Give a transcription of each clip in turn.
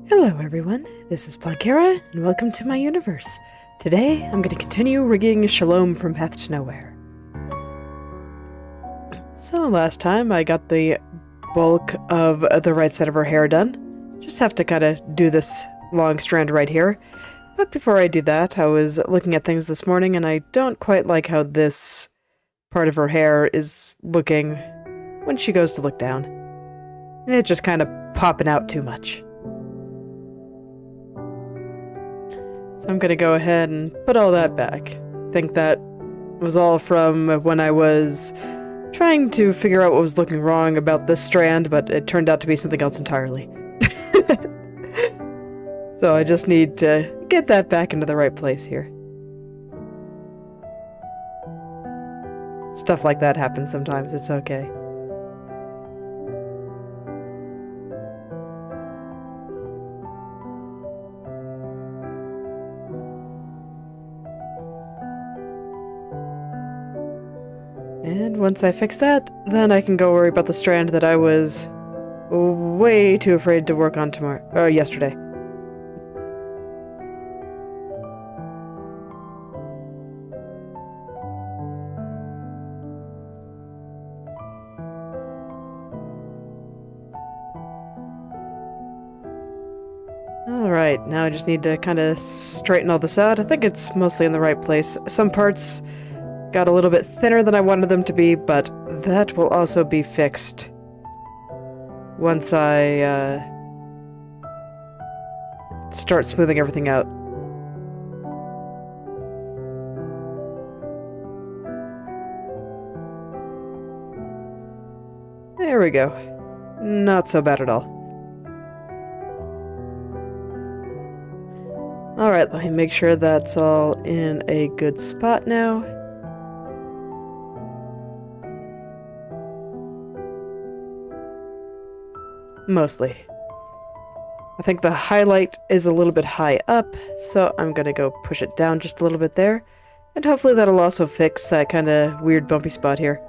Hello everyone, this is Blankera, and welcome to my universe. Today, I'm going to continue rigging Shalom from Path to Nowhere. So last time, I got the bulk of the right side of her hair done. Just have to kind of do this long strand right here. But before I do that, I was looking at things this morning, and I don't quite like how this part of her hair is looking when she goes to look down. And it's just kind of popping out too much. So I'm going to go ahead and put all that back. I think that was all from when I was trying to figure out what was looking wrong about this strand, but it turned out to be something else entirely. So I just need to get that back into the right place here. Stuff like that happens sometimes, it's okay. And once I fix that, then I can go worry about the strand that I was way too afraid to work on yesterday. Alright, now I just need to kind of straighten all this out. I think it's mostly in the right place. Some parts got a little bit thinner than I wanted them to be, but that will also be fixed once I start smoothing everything out. There we go. Not so bad at all. Alright, let me make sure that's all in a good spot now. Mostly. I think the highlight is a little bit high up, so I'm gonna go push it down just a little bit there, and hopefully that'll also fix that kind of weird bumpy spot here.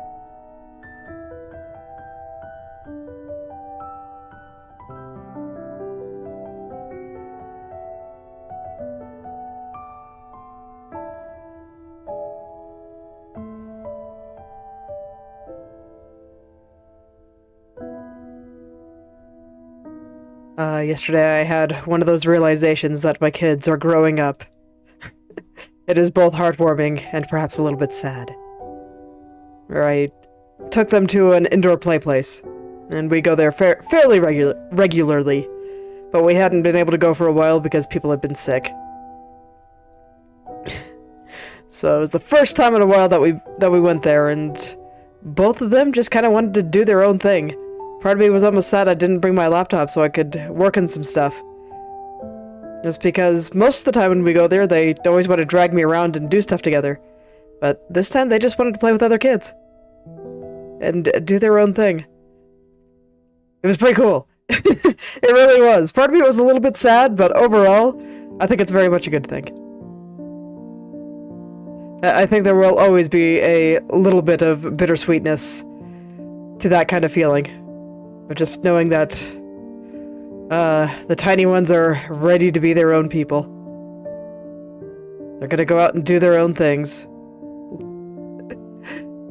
Yesterday I had one of those realizations that my kids are growing up. It is both heartwarming and perhaps a little bit sad. I took them to an indoor play place, and we go there fairly regularly, but we hadn't been able to go for a while because people had been sick. So it was the first time in a while that we went there, and both of them just kind of wanted to do their own thing. Part of me was almost sad I didn't bring my laptop so I could work on some stuff. Just because most of the time when we go there, they always want to drag me around and do stuff together. But this time they just wanted to play with other kids. And do their own thing. It was pretty cool. It really was. Part of me was a little bit sad, but overall, I think it's very much a good thing. I think there will always be a little bit of bittersweetness to that kind of feeling. Of just knowing that the tiny ones are ready to be their own people. They're gonna go out and do their own things.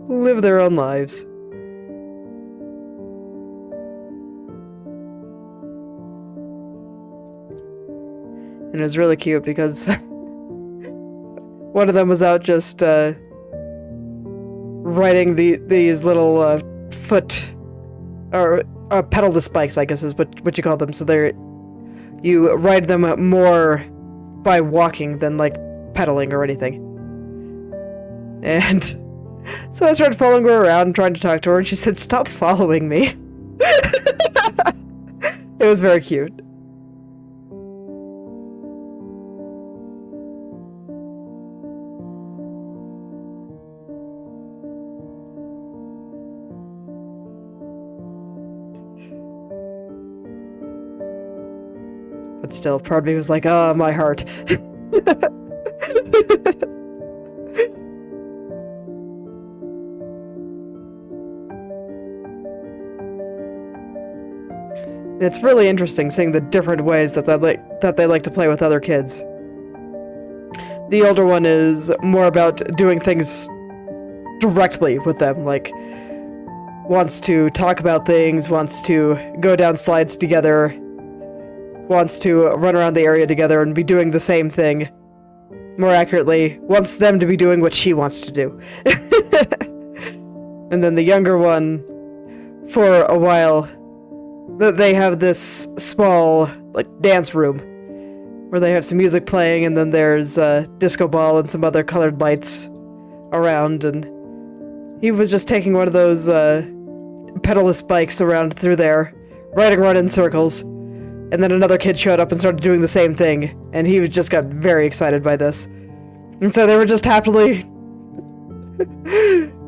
Live their own lives. And it was really cute because one of them was out just riding these little foot or pedal to spikes, I guess is what you call them. So you ride them more by walking than like pedaling or anything. And so I started following her around and trying to talk to her, and she said, "Stop following me." It was very cute. But still, part of me was like, oh, my heart. And it's really interesting seeing the different ways that they like to play with other kids. The older one is more about doing things directly with them, like wants to talk about things, wants to go down slides together, wants to run around the area together and be doing the same thing. More accurately, wants them to be doing what she wants to do. And then the younger one, for a while, they have this small, like, dance room where they have some music playing, and then there's a disco ball and some other colored lights around, and he was just taking one of those pedalless bikes around through there, riding around in circles, and then another kid showed up and started doing the same thing, and he just got very excited by this. And so they were just happily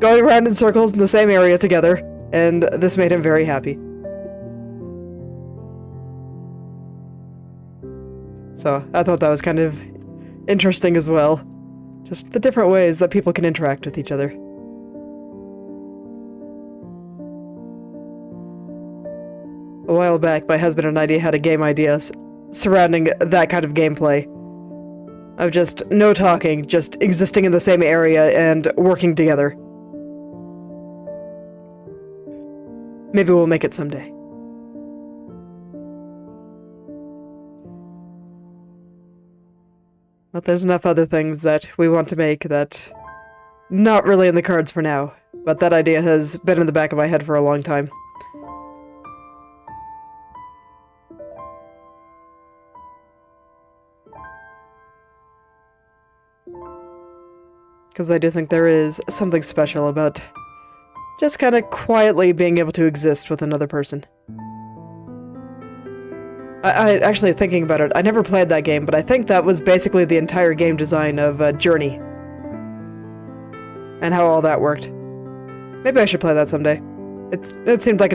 going around in circles in the same area together, and this made him very happy. So I thought that was kind of interesting as well. Just the different ways that people can interact with each other. A while back, my husband and I had a game idea surrounding that kind of gameplay. Of just no talking, just existing in the same area and working together. Maybe we'll make it someday. But there's enough other things that we want to make that not really in the cards for now. But that idea has been in the back of my head for a long time. Because I do think there is something special about just kind of quietly being able to exist with another person. I actually, thinking about it, I never played that game, but I think that was basically the entire game design of Journey. And how all that worked. Maybe I should play that someday. It seemed like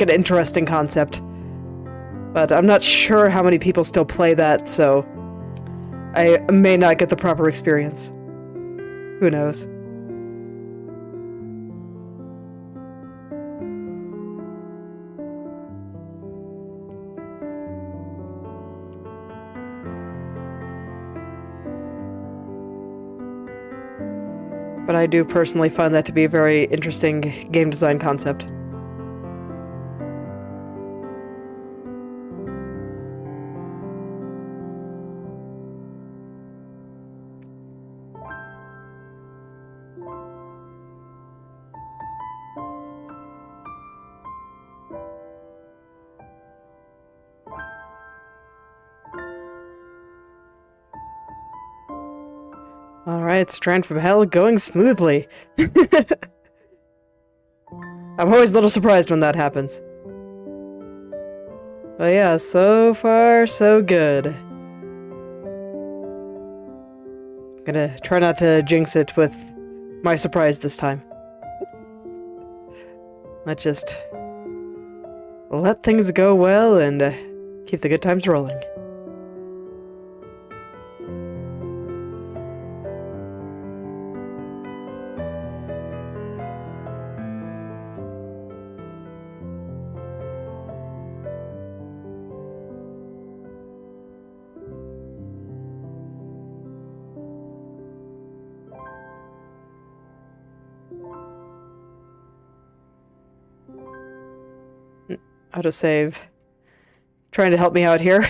an interesting concept. But I'm not sure how many people still play that, so I may not get the proper experience. Who knows? But I do personally find that to be a very interesting game design concept. Alright, Strand from Hell going smoothly. I'm always a little surprised when that happens. But yeah, so far, so good. I'm gonna try not to jinx it with my surprise this time. Let's just let things go well and keep the good times rolling. Autosave. Trying to help me out here.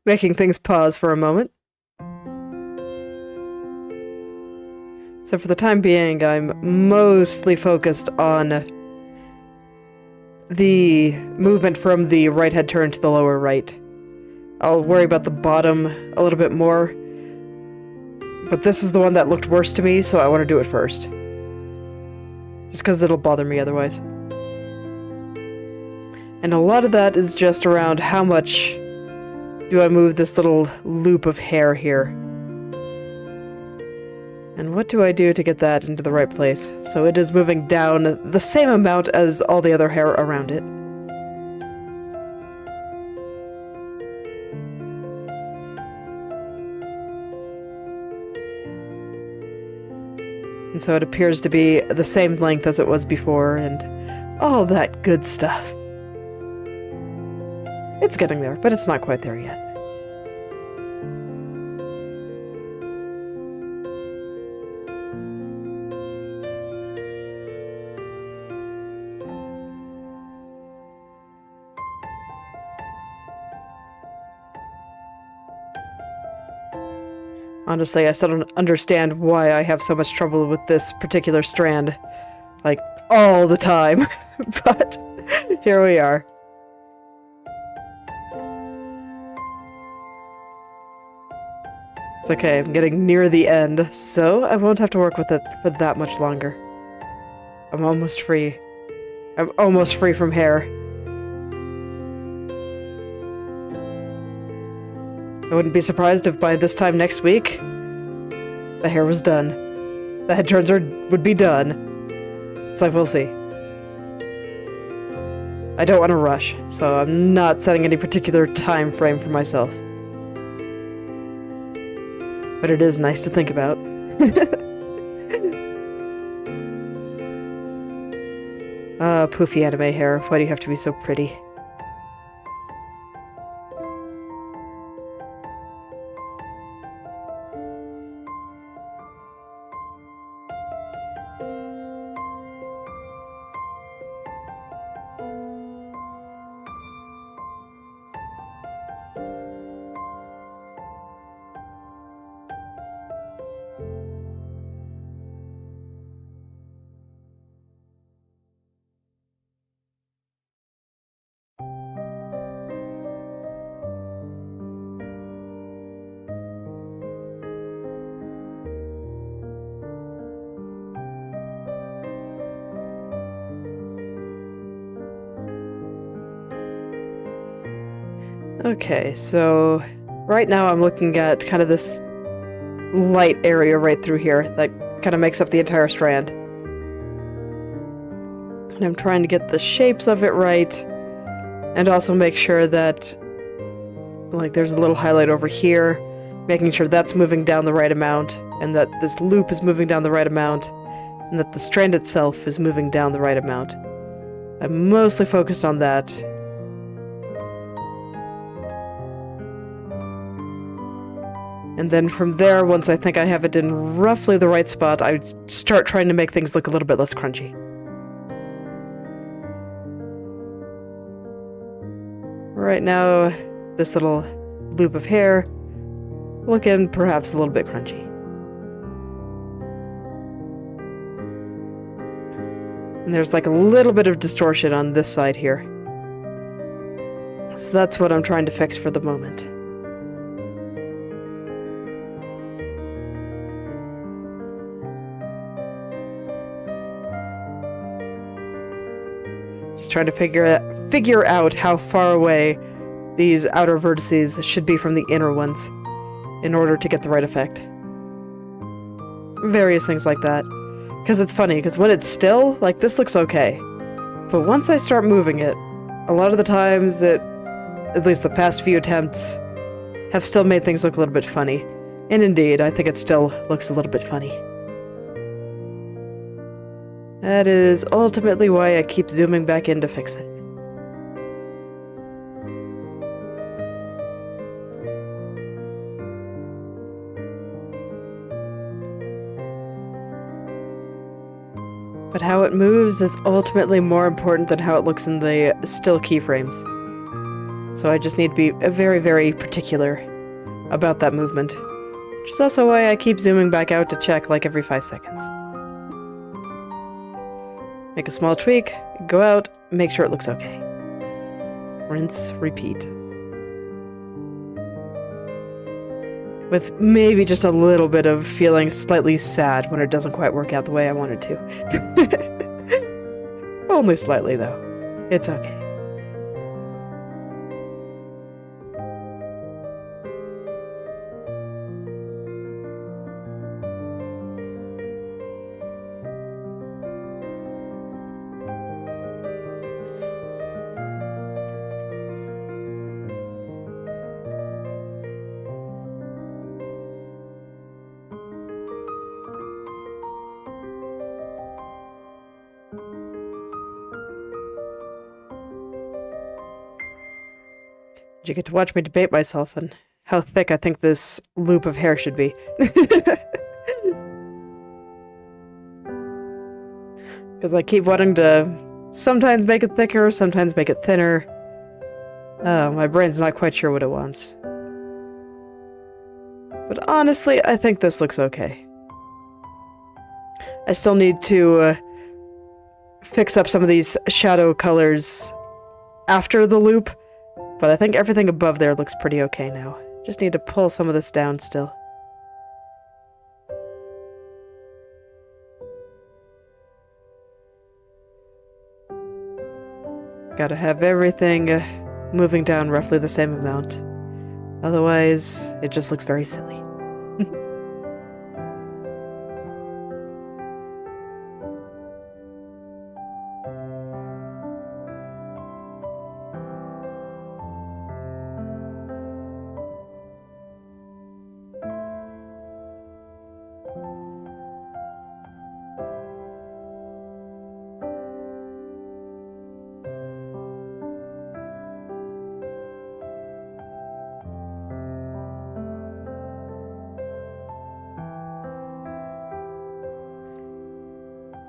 Making things pause for a moment. So for the time being, I'm mostly focused on the movement from the right head turn to the lower right. I'll worry about the bottom a little bit more. But this is the one that looked worse to me, so I want to do it first. Just because it'll bother me otherwise. And a lot of that is just around how much do I move this little loop of hair here. And what do I do to get that into the right place? So it is moving down the same amount as all the other hair around it. And so it appears to be the same length as it was before, and all that good stuff. It's getting there, but it's not quite there yet. Honestly, I still don't understand why I have so much trouble with this particular strand. Like, all the time. But here we are. It's okay, I'm getting near the end, so I won't have to work with it for that much longer. I'm almost free. I'm almost free from hair. I wouldn't be surprised if by this time next week, the hair was done. The head turns would be done. It's like, we'll see. I don't want to rush, so I'm not setting any particular time frame for myself. But it is nice to think about. Ah, poofy anime hair. Why do you have to be so pretty? Okay, so right now I'm looking at kind of this light area right through here that kind of makes up the entire strand. And I'm trying to get the shapes of it right, and also make sure that, like, there's a little highlight over here, making sure that's moving down the right amount, and that this loop is moving down the right amount, and that the strand itself is moving down the right amount. I'm mostly focused on that. And then from there, once I think I have it in roughly the right spot, I start trying to make things look a little bit less crunchy. Right now, this little loop of hair looking perhaps a little bit crunchy. And there's like a little bit of distortion on this side here. So that's what I'm trying to fix for the moment. Just trying to figure out how far away these outer vertices should be from the inner ones in order to get the right effect. Various things like that. Because it's funny, because when it's still, like, this looks okay. But once I start moving it, a lot of the times at least the past few attempts, have still made things look a little bit funny. And indeed, I think it still looks a little bit funny. That is ultimately why I keep zooming back in to fix it. But how it moves is ultimately more important than how it looks in the still keyframes. So I just need to be very, very particular about that movement. Which is also why I keep zooming back out to check like every 5 seconds. Make a small tweak, go out, make sure it looks okay. Rinse, repeat. With maybe just a little bit of feeling slightly sad when it doesn't quite work out the way I wanted to. Only slightly, though. It's okay. You get to watch me debate myself on how thick I think this loop of hair should be. Because I keep wanting to sometimes make it thicker, sometimes make it thinner. My brain's not quite sure what it wants. But honestly, I think this looks okay. I still need to fix up some of these shadow colors after the loop, but I think everything above there looks pretty okay now. Just need to pull some of this down still. Gotta have everything moving down roughly the same amount. Otherwise, it just looks very silly.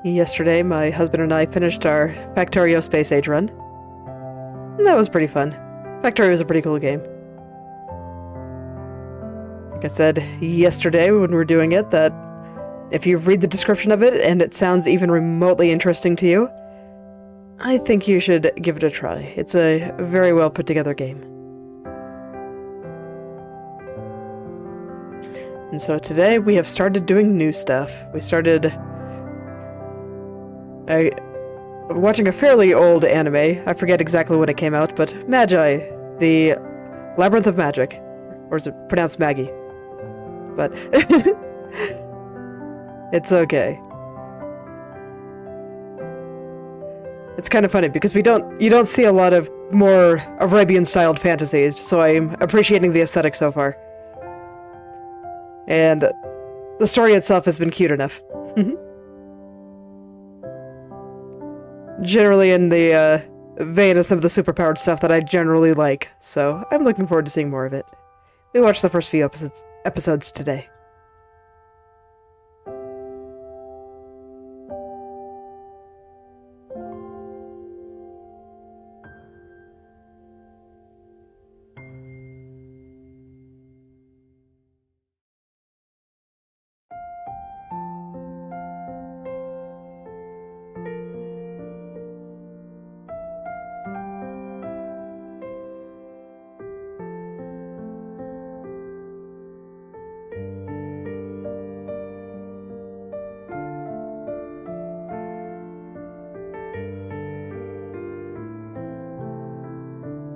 Yesterday, my husband and I finished our Factorio Space Age run. And that was pretty fun. Factorio is a pretty cool game. Like I said yesterday when we were doing it, that if you read the description of it and it sounds even remotely interesting to you, I think you should give it a try. It's a very well put together game. And so today we have started doing new stuff. We started watching a fairly old anime. I forget exactly when it came out, but Magi, the Labyrinth of Magic. Or is it pronounced Maggie? But it's okay. It's kind of funny because you don't see a lot of more Arabian-styled fantasy, so I'm appreciating the aesthetic so far. And the story itself has been cute enough. Generally in the vein of some of the superpowered stuff that I generally like, so I'm looking forward to seeing more of it. We watched the first few episodes today.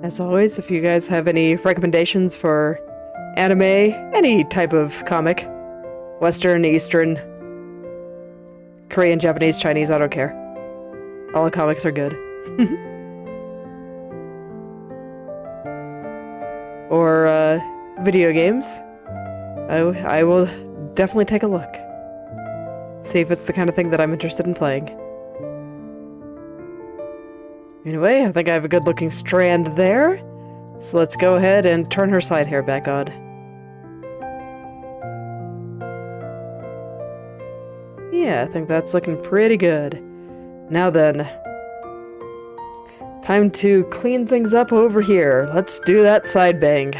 As always, if you guys have any recommendations for anime, any type of comic, Western, Eastern, Korean, Japanese, Chinese, I don't care. All the comics are good. Or video games. I will definitely take a look. See if it's the kind of thing that I'm interested in playing. Anyway, I think I have a good-looking strand there. So let's go ahead and turn her side hair back on. Yeah, I think that's looking pretty good. Now then, time to clean things up over here. Let's do that side bang.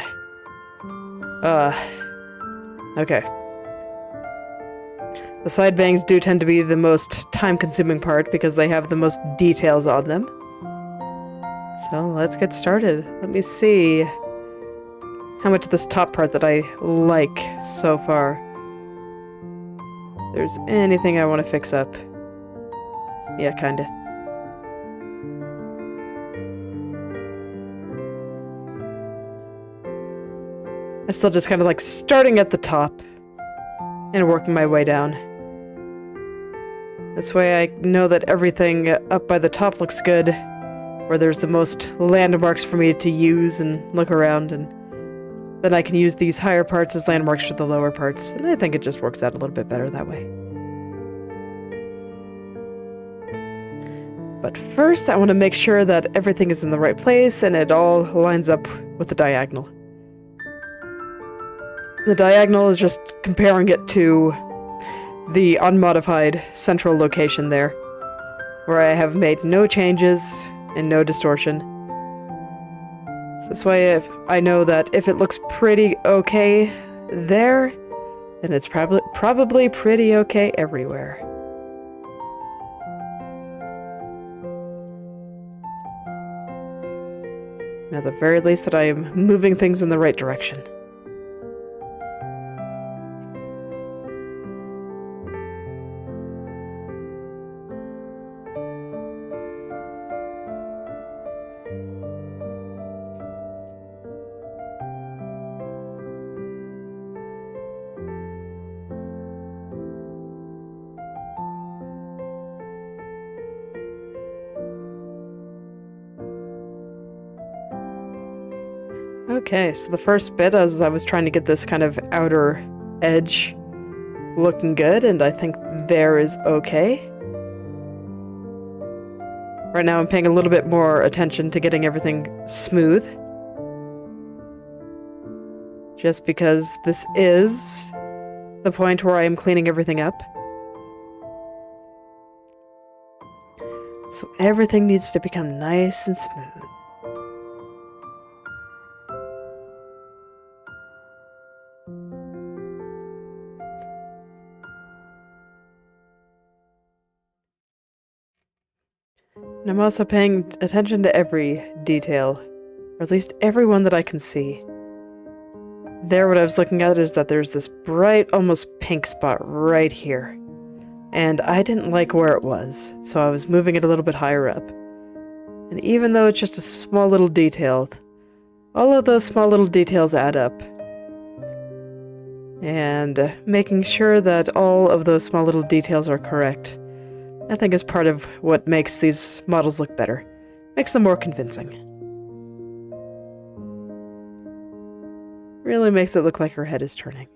Okay. The side bangs do tend to be the most time-consuming part because they have the most details on them. So let's get started. Let me see how much of this top part that I like so far. If there's anything I want to fix up. Yeah, kinda. I still just kind of like starting at the top and working my way down. This way I know that everything up by the top looks good, where there's the most landmarks for me to use and look around, and then I can use these higher parts as landmarks for the lower parts, and I think it just works out a little bit better that way. But first, I want to make sure that everything is in the right place and it all lines up with the diagonal. The diagonal is just comparing it to the unmodified central location there, where I have made no changes and no distortion. This way, if I know that if it looks pretty okay there, then it's probably pretty okay everywhere. And at the very least that I am moving things in the right direction. Okay, so the first bit, as I was trying to get this kind of outer edge looking good, and I think there is okay. Right now I'm paying a little bit more attention to getting everything smooth. Just because this is the point where I am cleaning everything up. So everything needs to become nice and smooth. And I'm also paying attention to every detail, or at least every one that I can see. There, what I was looking at is that there's this bright, almost pink spot right here. And I didn't like where it was, so I was moving it a little bit higher up. And even though it's just a small little detail, all of those small little details add up. And making sure that all of those small little details are correct, I think is part of what makes these models look better. Makes them more convincing. Really makes it look like her head is turning.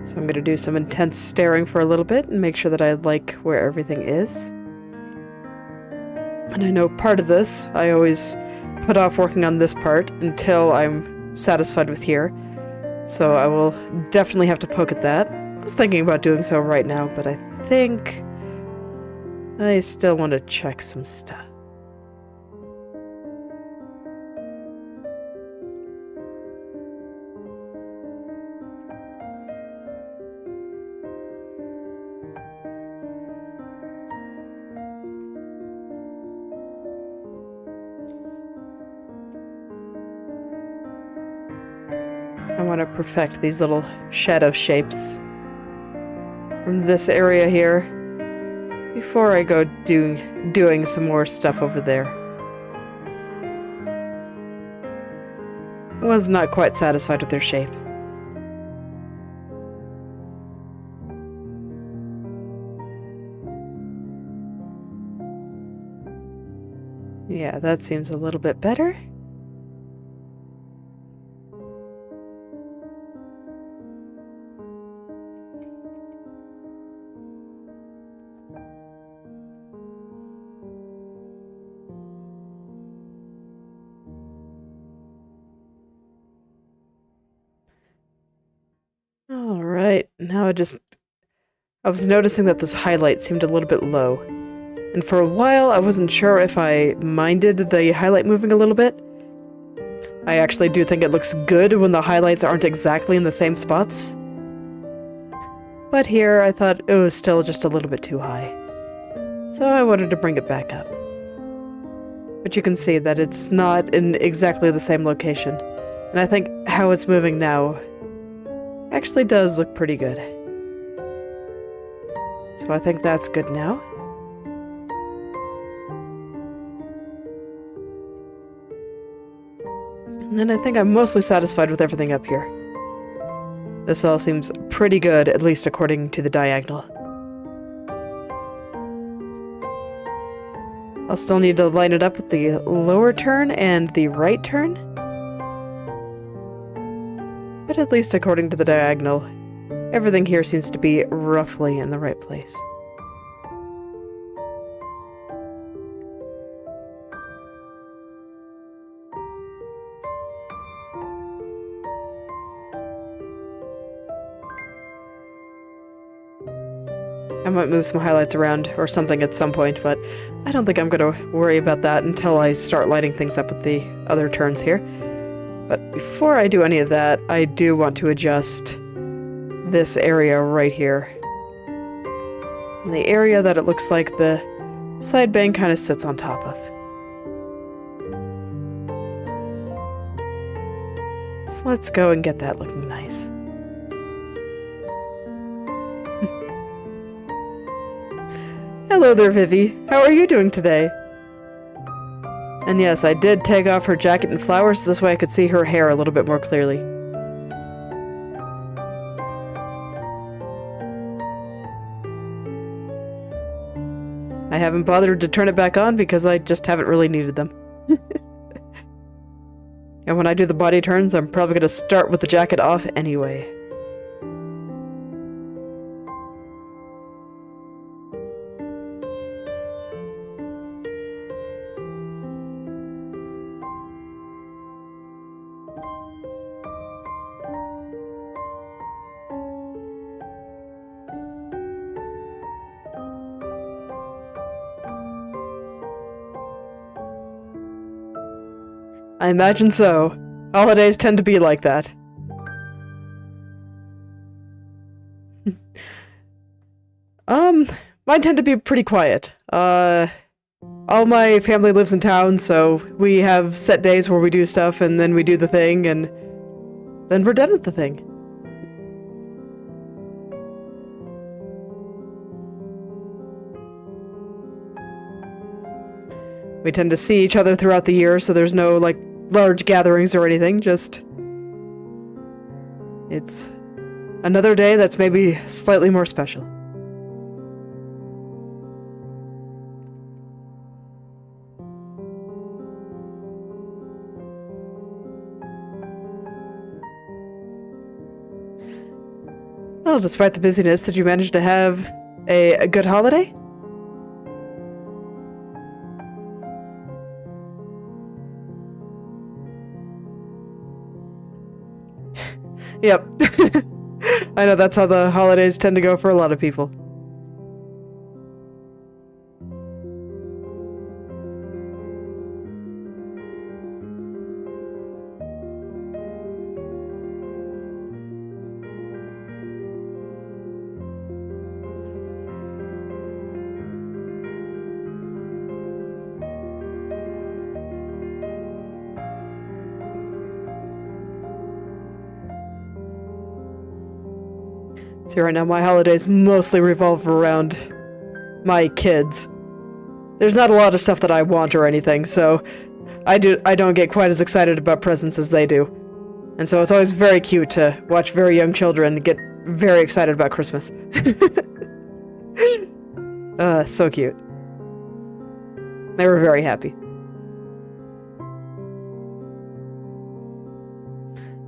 So I'm going to do some intense staring for a little bit and make sure that I like where everything is. And I know part of this, I always put off working on this part until I'm satisfied with here. So I will definitely have to poke at that. I was thinking about doing so right now, but I think I still want to check some stuff. I want to perfect these little shadow shapes from this area here before I go doing some more stuff over there. I was not quite satisfied with their shape. Yeah, that seems a little bit better. Alright, now I was noticing that this highlight seemed a little bit low. And for a while I wasn't sure if I minded the highlight moving a little bit. I actually do think it looks good when the highlights aren't exactly in the same spots. But here I thought it was still just a little bit too high. So I wanted to bring it back up. But you can see that it's not in exactly the same location. And I think how it's moving now actually does look pretty good. So I think that's good now. And then I think I'm mostly satisfied with everything up here. This all seems pretty good, at least according to the diagonal. I'll still need to line it up with the lower turn and the right turn. But at least according to the diagonal, everything here seems to be roughly in the right place. I might move some highlights around or something at some point, but I don't think I'm going to worry about that until I start lighting things up with the other turns here. But before I do any of that, I do want to adjust this area right here. And the area that it looks like the side bang kind of sits on top of. So let's go and get that looking nice. Hello there, Vivi. How are you doing today? And yes, I did take off her jacket and flowers so this way I could see her hair a little bit more clearly. I haven't bothered to turn it back on because I just haven't really needed them. And when I do the body turns, I'm probably going to start with the jacket off anyway. I imagine so. Holidays tend to be like that. Mine tend to be pretty quiet. All my family lives in town, so we have set days where we do stuff, and then we do the thing, and then we're done with the thing. We tend to see each other throughout the year, so there's no, like, large gatherings or anything, just... It's another day that's maybe slightly more special. Well, despite the busyness, did you manage to have a good holiday? Yep. I know that's how the holidays tend to go for a lot of people. See, right now my holidays mostly revolve around my kids. There's not a lot of stuff that I want or anything, so I don't get quite as excited about presents as they do. And so it's always very cute to watch very young children get very excited about Christmas. So cute. They were very happy.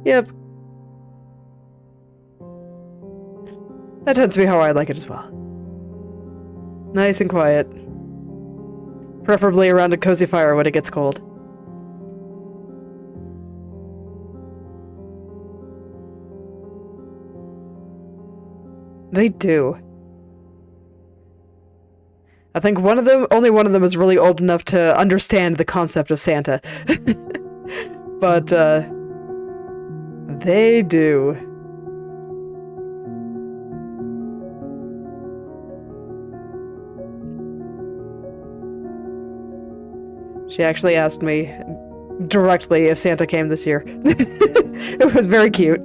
Yep. That tends to be how I like it as well. Nice and quiet. Preferably around a cozy fire when it gets cold. They do. I think only one of them is really old enough to understand the concept of Santa. But, they do. She actually asked me directly if Santa came this year. It was very cute.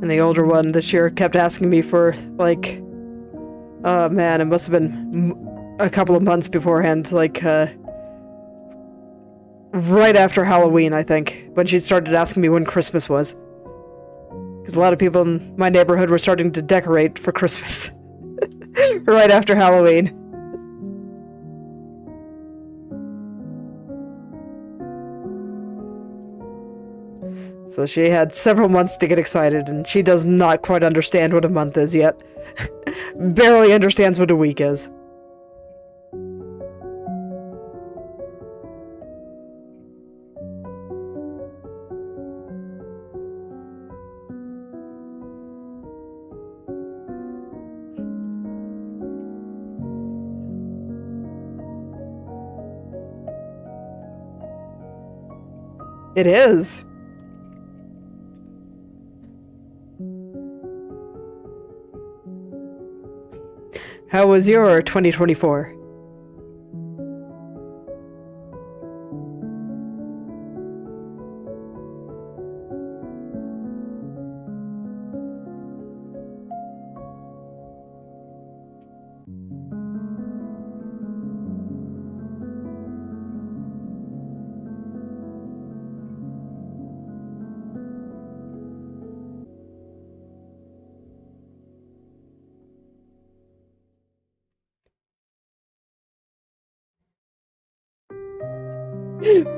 And the older one this year kept asking me for, like, oh man, it must have been a couple of months beforehand, like, right after Halloween, I think, when she started asking me when Christmas was. Because a lot of people in my neighborhood were starting to decorate for Christmas. Right after Halloween. So she had several months to get excited, and she does not quite understand what a month is yet. Barely understands what a week is. It is. How was your 2024?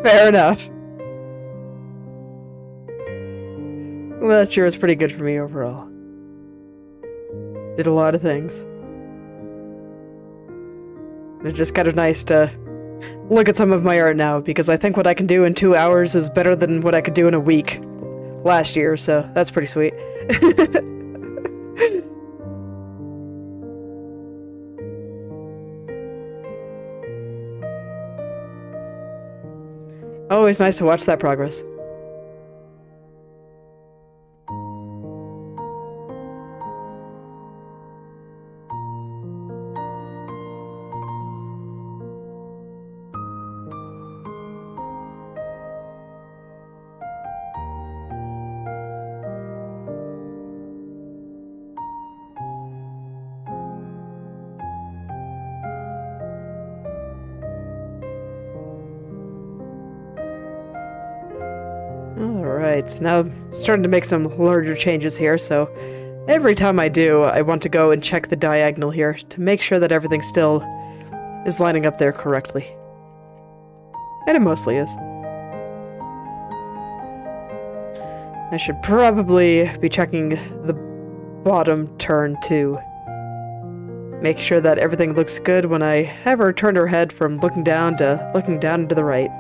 Fair enough. Well, last year was pretty good for me overall. Did a lot of things. It's just kind of nice to look at some of my art now, because I think what I can do in 2 hours is better than what I could do in a week last year, so that's pretty sweet. Always nice to watch that progress. Alright, so now I'm starting to make some larger changes here, so every time I do, I want to go and check the diagonal here to make sure that everything still is lining up there correctly. And it mostly is. I should probably be checking the bottom turn too. Make sure that everything looks good when I have her turn her head from looking down to looking down and to the right.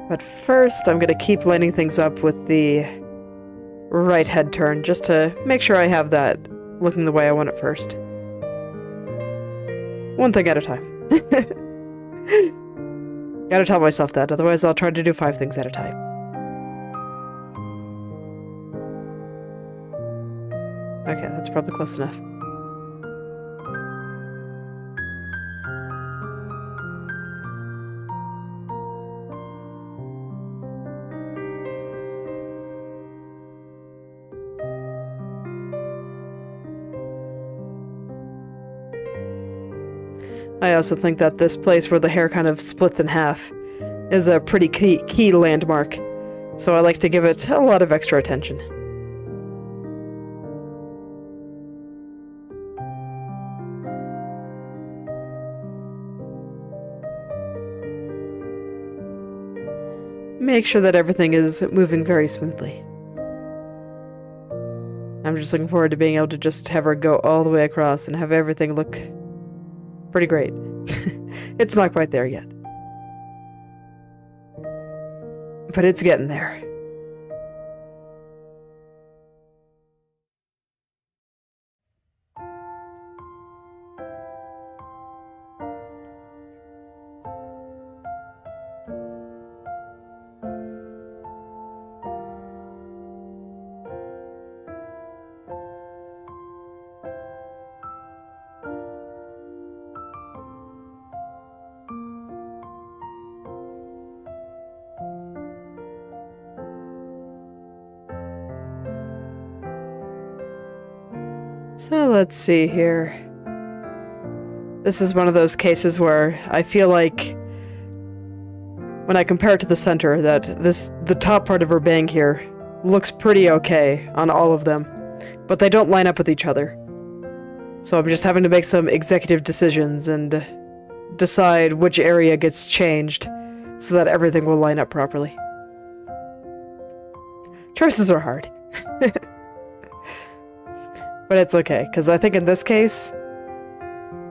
But first, I'm gonna keep lining things up with the right head turn, just to make sure I have that looking the way I want it first. One thing at a time. Gotta tell myself that, otherwise I'll try to do 5 things at a time. Okay, that's probably close enough. I also think that this place where the hair kind of splits in half is a pretty key landmark, so I like to give it a lot of extra attention. Make sure that everything is moving very smoothly. I'm just looking forward to being able to just have her go all the way across and have everything look pretty great. It's not quite there yet. But it's getting there. So let's see here. This is one of those cases where I feel like when I compare it to the center that the top part of her bang here looks pretty okay on all of them, but they don't line up with each other. So I'm just having to make some executive decisions and decide which area gets changed so that everything will line up properly. Choices are hard. But it's okay, because I think in this case,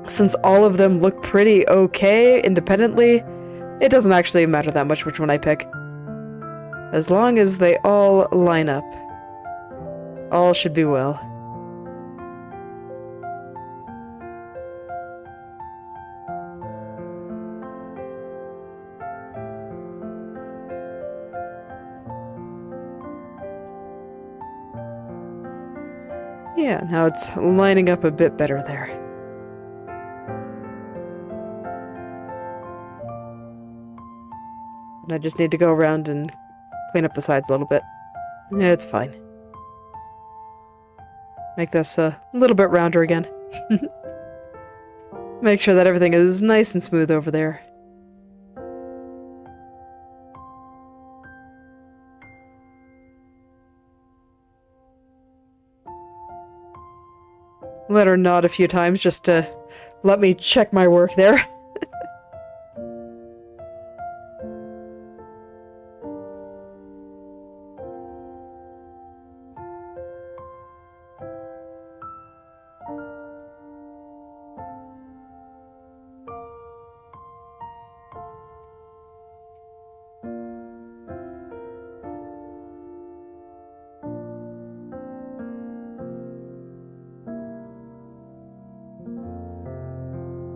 since all of them look pretty okay independently, it doesn't actually matter that much which one I pick. As long as they all line up, all should be well. Yeah, now it's lining up a bit better there. And I just need to go around and clean up the sides a little bit. Yeah, it's fine. Make this a little bit rounder again. Make sure that everything is nice and smooth over there. Let her nod a few times just to let me check my work there.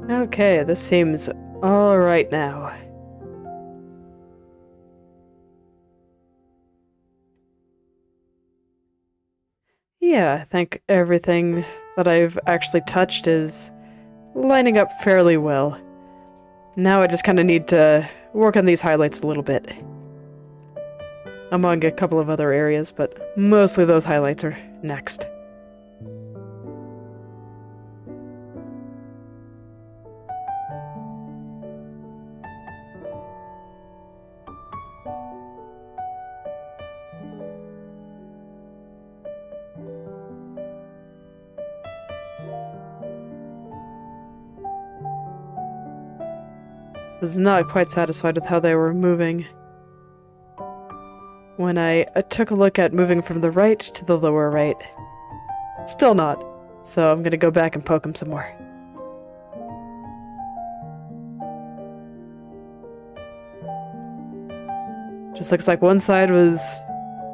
Okay, this seems alright now. Yeah, I think everything that I've actually touched is lining up fairly well. Now I just kind of need to work on these highlights a little bit. Among a couple of other areas, but mostly those highlights are next. Was not quite satisfied with how they were moving when I took a look at moving from the right to the lower right. Still not, so I'm gonna go back and poke them some more. Just looks like one side was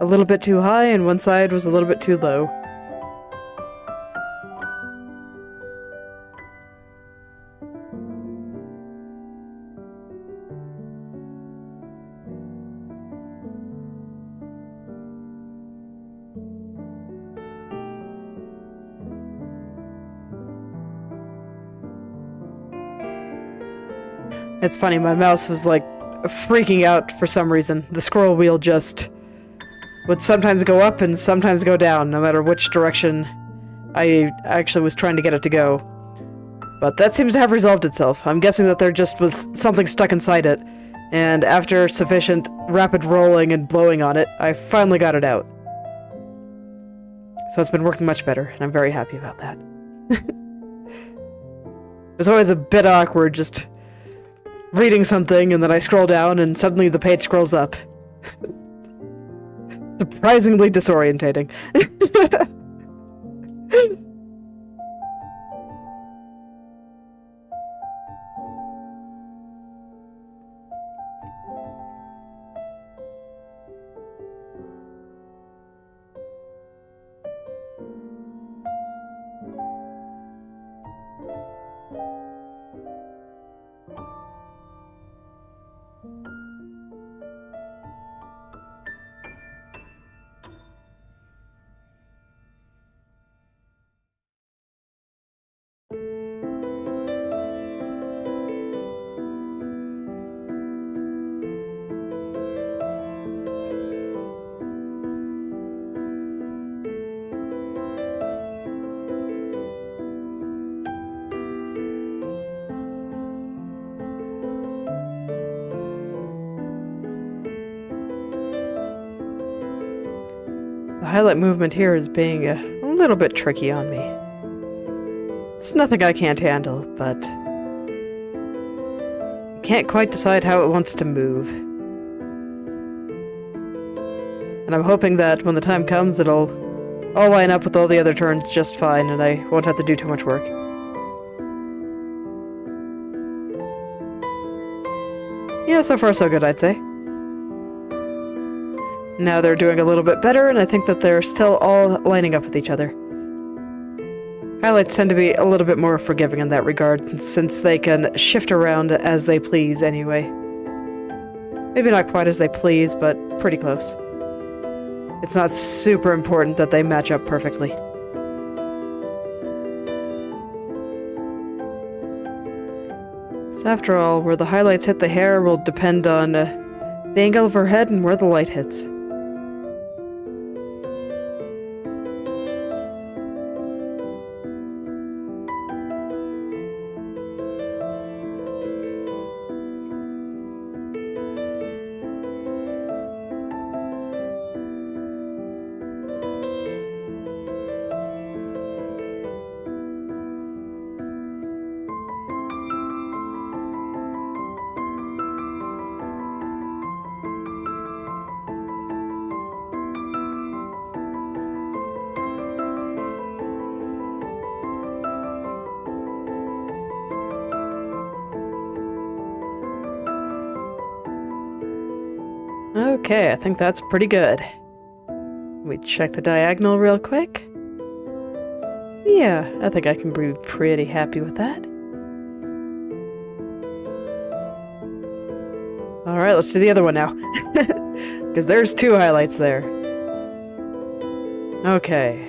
a little bit too high and one side was a little bit too low. It's funny, my mouse was like freaking out for some reason. The scroll wheel just would sometimes go up and sometimes go down, no matter which direction I actually was trying to get it to go. But that seems to have resolved itself. I'm guessing that there just was something stuck inside it, and after sufficient rapid rolling and blowing on it, I finally got it out. So it's been working much better, and I'm very happy about that. It's always a bit awkward just reading something and then I scroll down and suddenly the page scrolls up. Surprisingly disorientating. The highlight movement here is being a little bit tricky on me. It's nothing I can't handle, but I can't quite decide how it wants to move. And I'm hoping that when the time comes, it'll all line up with all the other turns just fine, and I won't have to do too much work. Yeah, so far so good, I'd say. Now they're doing a little bit better, and I think that they're still all lining up with each other. Highlights tend to be a little bit more forgiving in that regard, since they can shift around as they please anyway. Maybe not quite as they please, but pretty close. It's not super important that they match up perfectly. So after all, where the highlights hit the hair will depend on the angle of her head and where the light hits. Okay, I think that's pretty good. Let me check the diagonal real quick. Yeah, I think I can be pretty happy with that. Alright, let's do the other one now. Because there's two highlights there. Okay.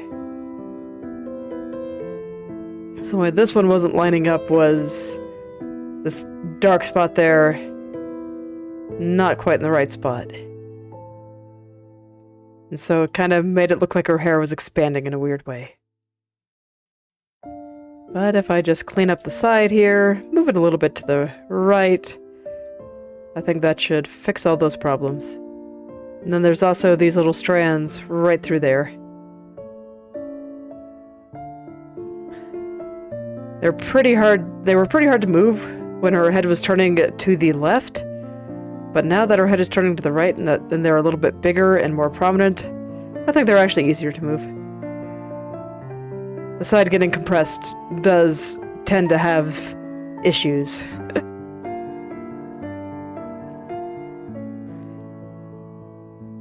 So why this one wasn't lining up was this dark spot there, not quite in the right spot. And so it kind of made it look like her hair was expanding in a weird way. But if I just clean up the side here, move it a little bit to the right, I think that should fix all those problems. And then there's also these little strands right through there. They were pretty hard to move when her head was turning to the left. But now that her head is turning to the right and they're a little bit bigger and more prominent, I think they're actually easier to move. The side getting compressed does tend to have issues.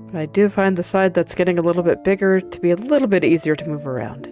But I do find the side that's getting a little bit bigger to be a little bit easier to move around.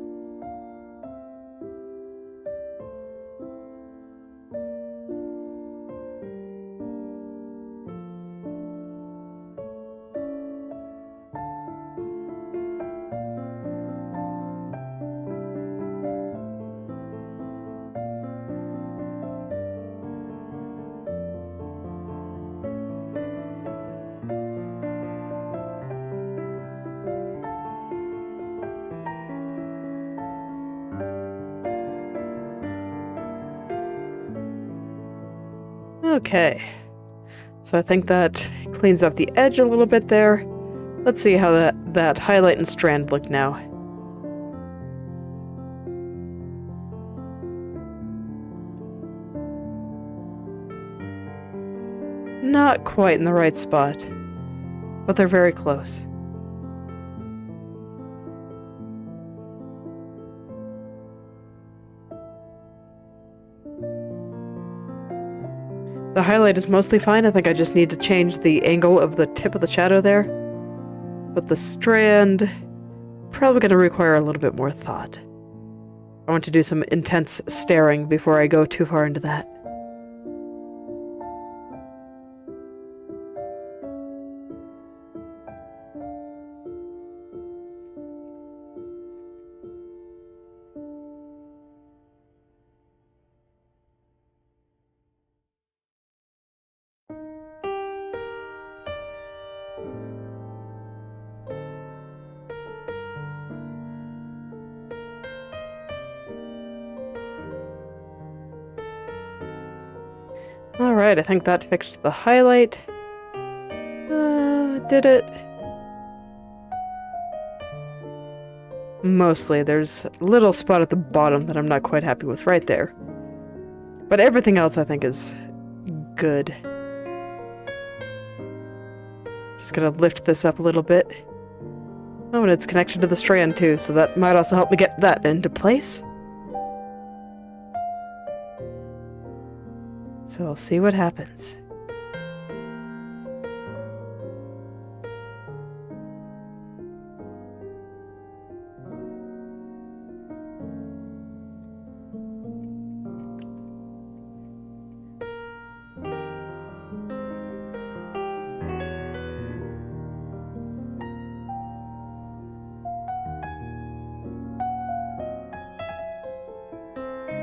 Okay, so I think that cleans up the edge a little bit there. Let's see how that highlight and strand look now. Not quite in the right spot, but they're very close. The highlight is mostly fine. I think I just need to change the angle of the tip of the shadow there. But the strand, probably going to require a little bit more thought. I want to do some intense staring before I go too far into that. Alright, I think that fixed the highlight. Did it? Mostly. There's a little spot at the bottom that I'm not quite happy with right there. But everything else I think is good. Just gonna lift this up a little bit. Oh, and it's connected to the strand too, so that might also help me get that into place. So I'll see what happens.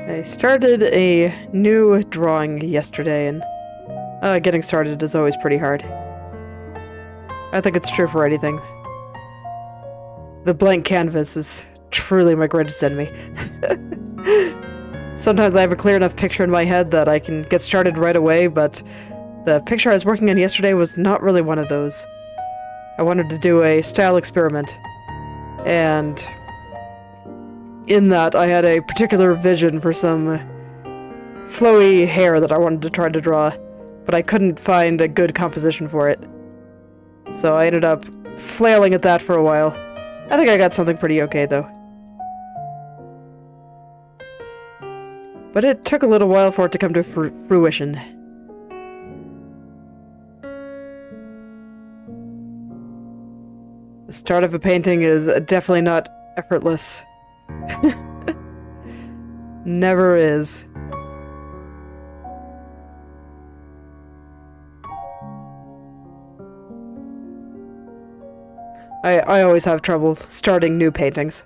I started a new drawing yesterday, and getting started is always pretty hard. I think it's true for anything. The blank canvas is truly my greatest enemy. Sometimes I have a clear enough picture in my head that I can get started right away, but the picture I was working on yesterday was not really one of those. I wanted to do a style experiment, and in that, I had a particular vision for some flowy hair that I wanted to try to draw, but I couldn't find a good composition for it. So I ended up flailing at that for a while. I think I got something pretty okay, though. But it took a little while for it to come to fruition. The start of a painting is definitely not effortless. Never is. I always have trouble starting new paintings.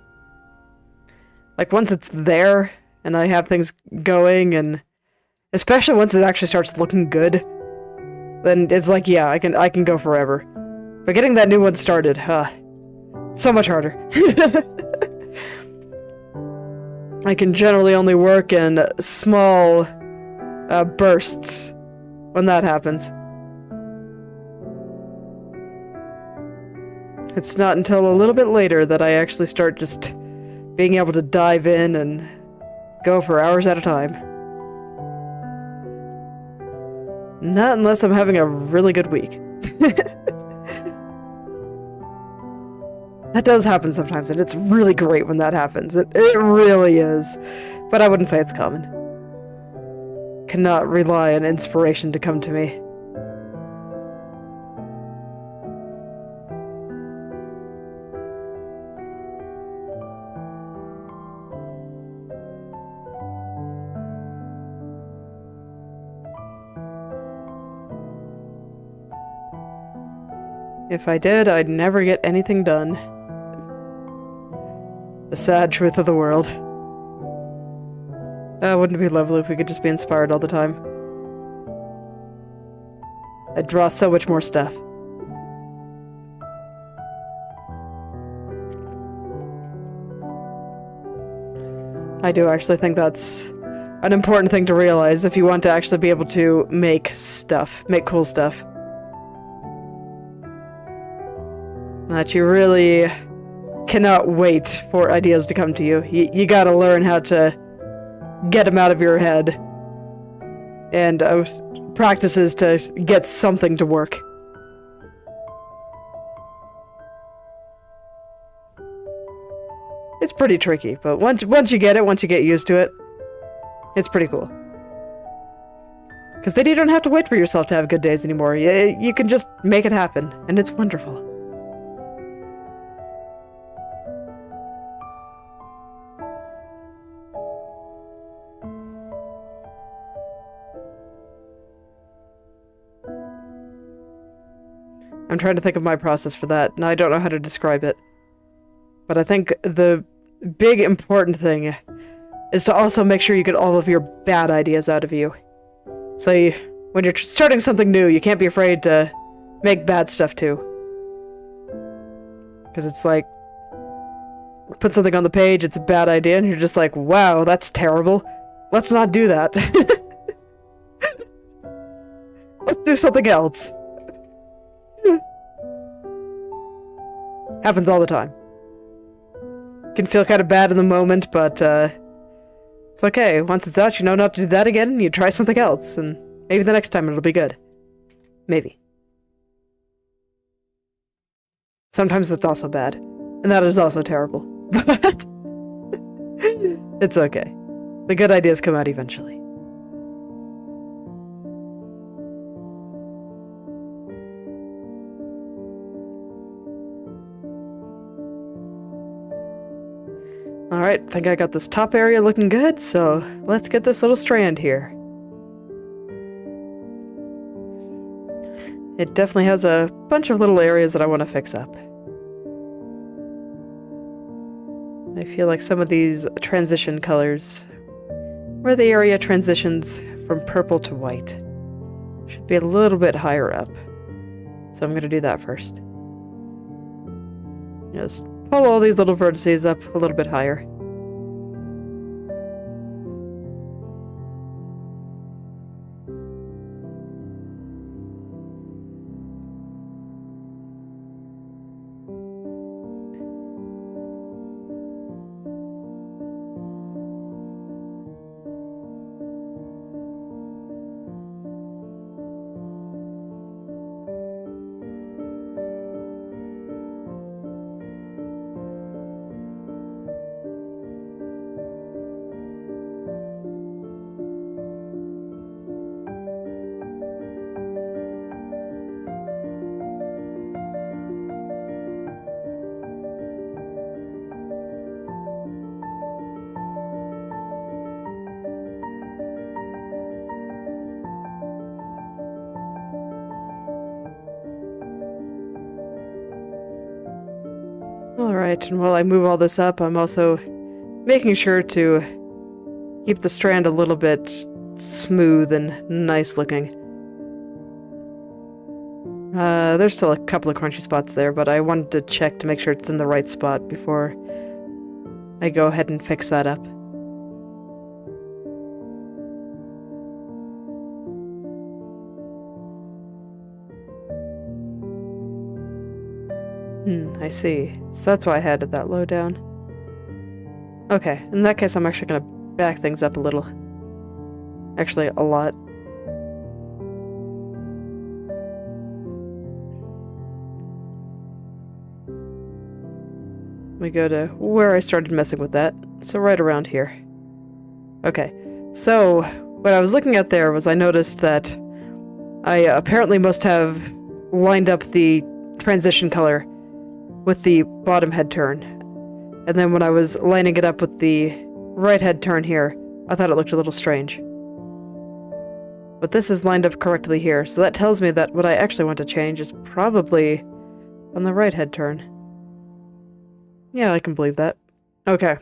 Like, once it's there, and I have things going, and especially once it actually starts looking good, then it's like, yeah, I can go forever. But getting that new one started, so much harder. I can generally only work in small bursts when that happens. It's not until a little bit later that I actually start just being able to dive in and go for hours at a time. Not unless I'm having a really good week. That does happen sometimes, and it's really great when that happens. It really is. But I wouldn't say it's common. Cannot rely on inspiration to come to me. If I did, I'd never get anything done. The sad truth of the world. Wouldn't it be lovely if we could just be inspired all the time? I'd draw so much more stuff. I do actually think that's an important thing to realize if you want to actually be able to make stuff, make cool stuff. That you really cannot wait for ideas to come to you. You gotta learn how to get them out of your head. And practices to get something to work. It's pretty tricky, but once you get it, once you get used to it, it's pretty cool. Because then you don't have to wait for yourself to have good days anymore. You can just make it happen, and it's wonderful. I'm trying to think of my process for that, and I don't know how to describe it. But I think the big important thing is to also make sure you get all of your bad ideas out of you. So when you're starting something new, you can't be afraid to make bad stuff too. Because it's like, put something on the page, it's a bad idea, and you're just like, wow, that's terrible. Let's not do that. Let's do something else. Happens all the time. Can feel kind of bad in the moment, but it's okay. Once it's out, you know not to do that again, and you try something else, and maybe the next time it'll be good. Maybe. Sometimes it's also bad, and that is also terrible. But it's okay. The good ideas come out eventually. Alright, I think I got this top area looking good, so let's get this little strand here. It definitely has a bunch of little areas that I want to fix up. I feel like some of these transition colors, where the area transitions from purple to white, should be a little bit higher up. So I'm going to do that first. Just pull all these little vertices up a little bit higher. Alright, and while I move all this up, I'm also making sure to keep the strand a little bit smooth and nice looking. There's still a couple of crunchy spots there, but I wanted to check to make sure it's in the right spot before I go ahead and fix that up. I see. So that's why I had it that low down. Okay, in that case I'm actually gonna back things up a little. Actually, a lot. We go to where I started messing with that. So right around here. Okay, so what I was looking at there was I noticed that I apparently must have lined up the transition color with the bottom head turn. And then when I was lining it up with the right head turn here, I thought it looked a little strange. But this is lined up correctly here, so that tells me that what I actually want to change is probably on the right head turn. Yeah, I can believe that. Okay.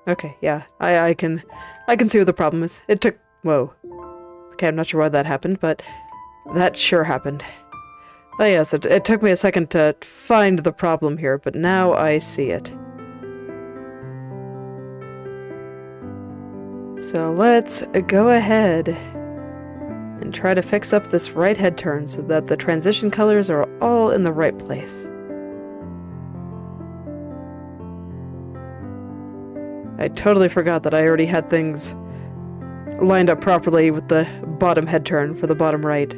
Okay, yeah, I can see what the problem is. It took, whoa. Okay, I'm not sure why that happened, but that sure happened. Oh yes, it took me a second to find the problem here, but now I see it. So let's go ahead and try to fix up this right head turn so that the transition colors are all in the right place. I totally forgot that I already had things lined up properly with the bottom head turn for the bottom right.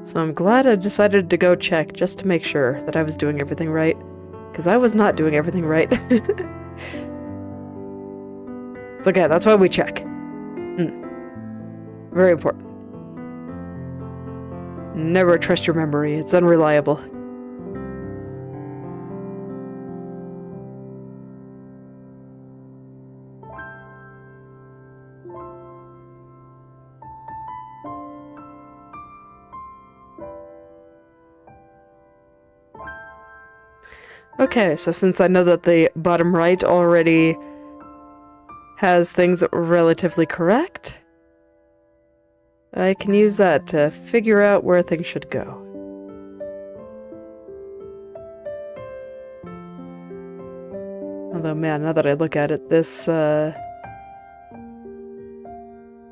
So I'm glad I decided to go check just to make sure that I was doing everything right, because I was not doing everything right. It's okay, that's why we check. Very important. Never trust your memory, it's unreliable. Okay, so since I know that the bottom right already has things relatively correct, I can use that to figure out where things should go. Although, man, now that I look at it, this, there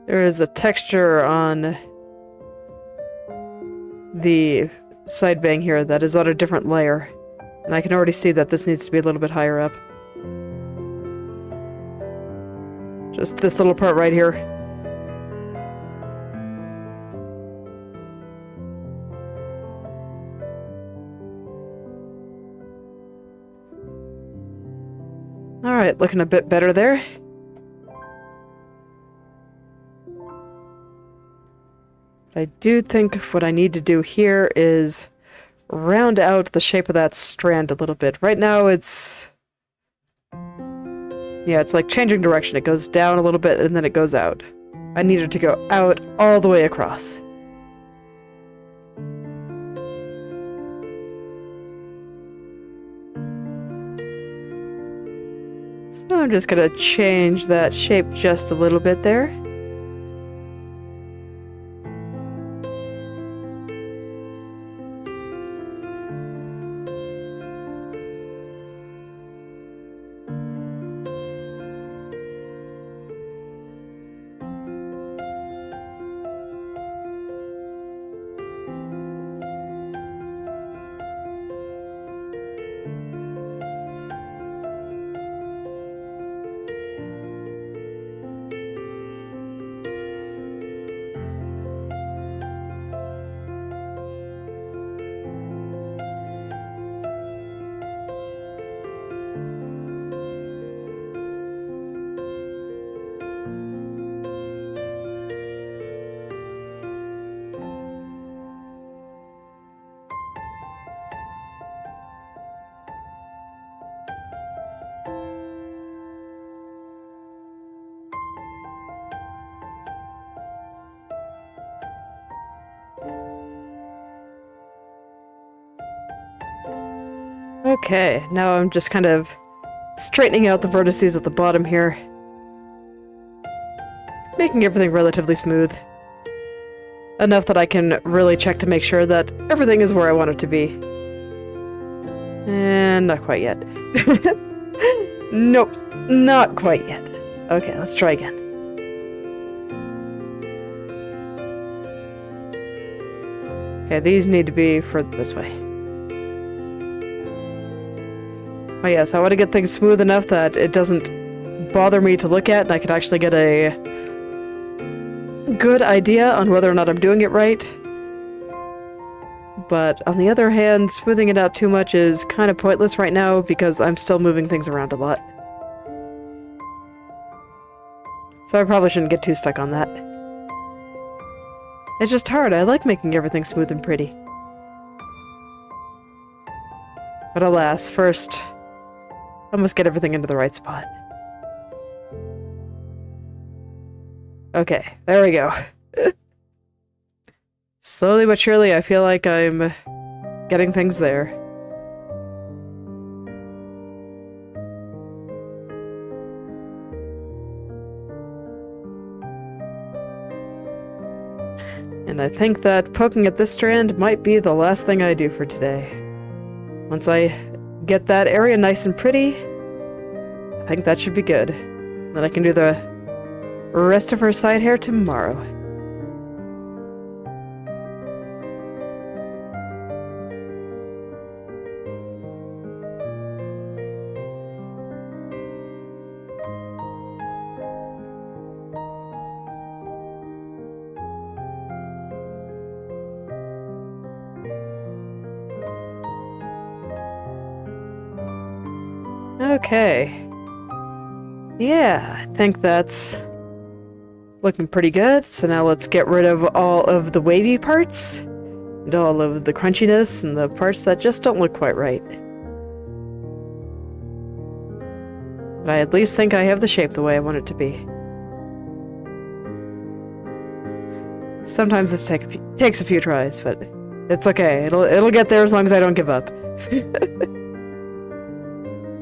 is a texture on the side bang here that is on a different layer. And I can already see that this needs to be a little bit higher up. Just this little part right here. Alright, looking a bit better there. I do think what I need to do here is round out the shape of that strand a little bit. Right now it's... yeah, it's like changing direction. It goes down a little bit and then it goes out. I need it to go out all the way across. So I'm just gonna change that shape just a little bit there. Okay, now I'm just kind of straightening out the vertices at the bottom here. Making everything relatively smooth. Enough that I can really check to make sure that everything is where I want it to be. And not quite yet. Nope, not quite yet. Okay, let's try again. Okay, these need to be further this way. Oh yes, I want to get things smooth enough that it doesn't bother me to look at and I can actually get a good idea on whether or not I'm doing it right. But on the other hand, smoothing it out too much is kind of pointless right now because I'm still moving things around a lot. So I probably shouldn't get too stuck on that. It's just hard. I like making everything smooth and pretty. But alas, first, I must get everything into the right spot. Okay, there we go. Slowly but surely, I feel like I'm getting things there. And I think that poking at this strand might be the last thing I do for today. Once I get that area nice and pretty, I think that should be good. Then I can do the rest of her side hair tomorrow. Okay. Yeah, I think that's looking pretty good. So now let's get rid of all of the wavy parts and all of the crunchiness and the parts that just don't look quite right. But I at least think I have the shape the way I want it to be. Sometimes this takes a few tries, but it's okay. It'll get there as long as I don't give up.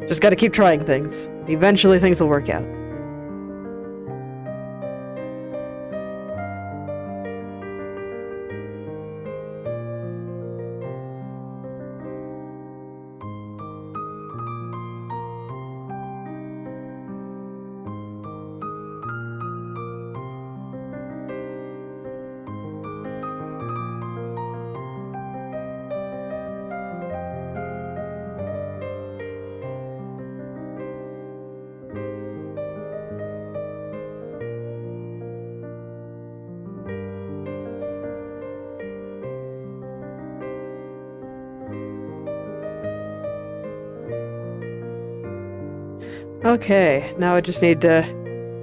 Just gotta keep trying things. Eventually things will work out. Okay, now I just need to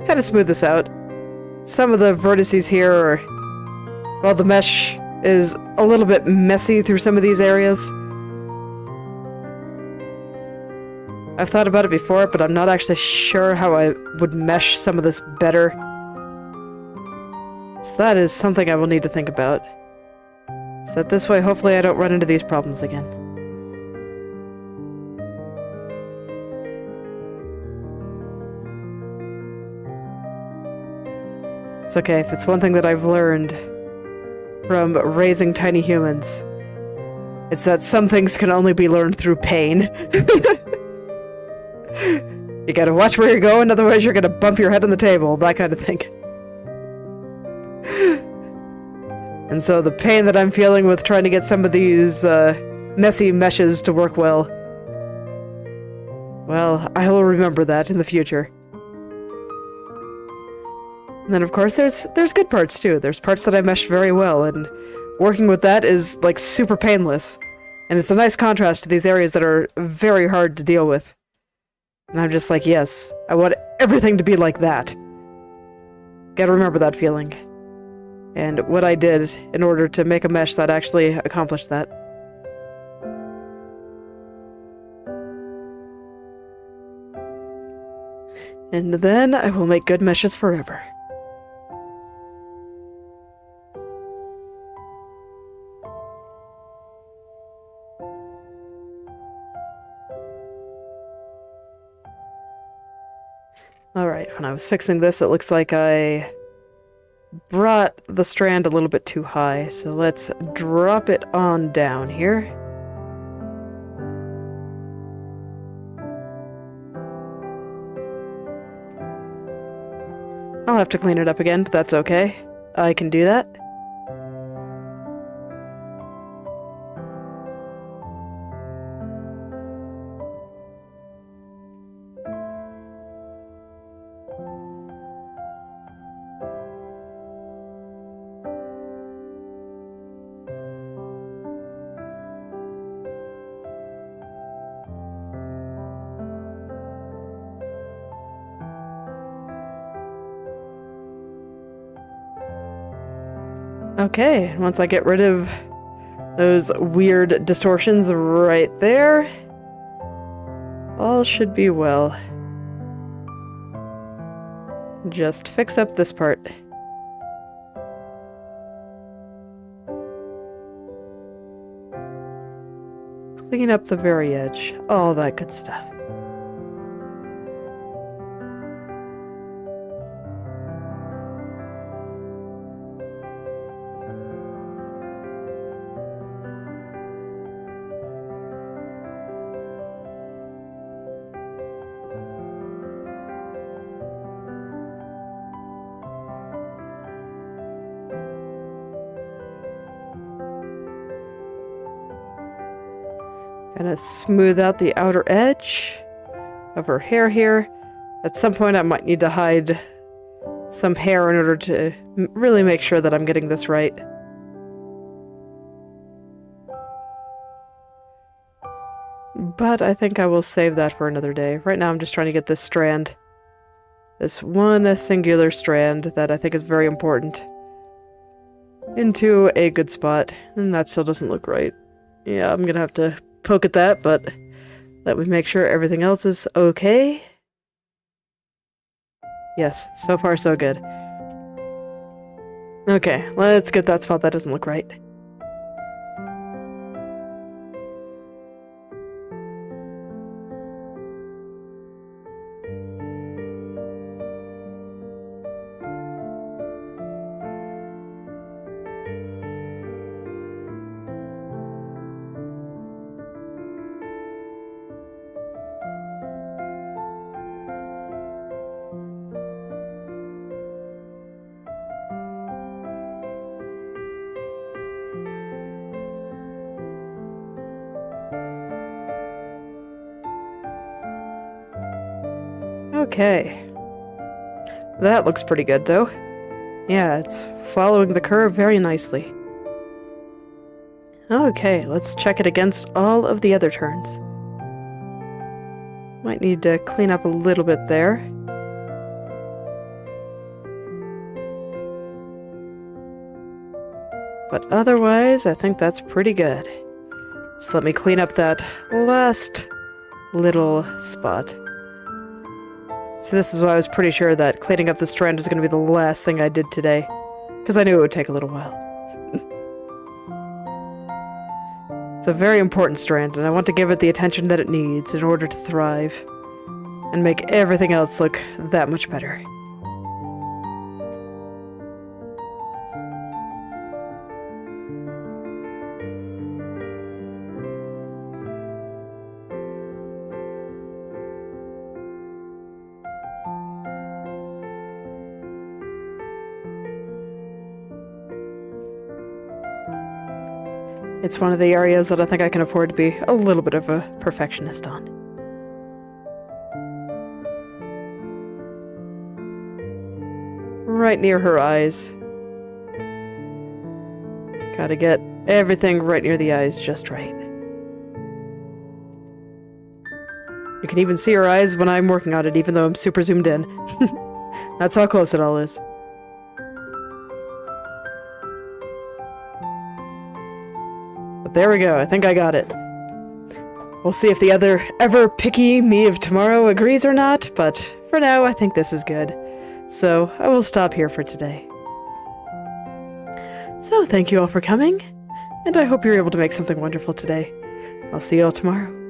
kind of smooth this out. Some of the vertices here are... well, the mesh is a little bit messy through some of these areas. I've thought about it before, but I'm not actually sure how I would mesh some of this better. So that is something I will need to think about. So that this way, hopefully I don't run into these problems again. It's okay, if it's one thing that I've learned from raising tiny humans, it's that some things can only be learned through pain. You gotta watch where you're going, otherwise you're gonna bump your head on the table, that kind of thing. And so the pain that I'm feeling with trying to get some of these messy meshes to work well, I will remember that in the future. And then of course there's good parts too. There's parts that I meshed very well, and working with that is like super painless. And it's a nice contrast to these areas that are very hard to deal with. And I'm just like, yes, I want everything to be like that. Gotta remember that feeling. And what I did in order to make a mesh that actually accomplished that. And then I will make good meshes forever. Alright, when I was fixing this, it looks like I brought the strand a little bit too high, so let's drop it on down here. I'll have to clean it up again, but that's okay. I can do that. Okay, once I get rid of those weird distortions right there, all should be well. Just fix up this part. Clean up the very edge, all that good stuff. Gonna smooth out the outer edge of her hair here. At some point I might need to hide some hair in order to really make sure that I'm getting this right. But I think I will save that for another day. Right now I'm just trying to get this strand. This one singular strand that I think is very important into a good spot. And that still doesn't look right. Yeah, I'm gonna have to poke at that, but let me make sure everything else is okay. Yes, so far so good. Okay, let's get that spot that doesn't look right. Okay. That looks pretty good, though. Yeah, it's following the curve very nicely. Okay, let's check it against all of the other turns. Might need to clean up a little bit there. But otherwise, I think that's pretty good. So let me clean up that last little spot. So this is why I was pretty sure that cleaning up the strand was going to be the last thing I did today. Because I knew it would take a little while. It's a very important strand, and I want to give it the attention that it needs in order to thrive. And make everything else look that much better. It's one of the areas that I think I can afford to be a little bit of a perfectionist on. Right near her eyes. Gotta get everything right near the eyes just right. You can even see her eyes when I'm working on it, even though I'm super zoomed in. That's how close it all is. But there we go, I think I got it. We'll see if the other ever-picky me of tomorrow agrees or not, but for now, I think this is good. So, I will stop here for today. So, thank you all for coming, and I hope you're able to make something wonderful today. I'll see you all tomorrow.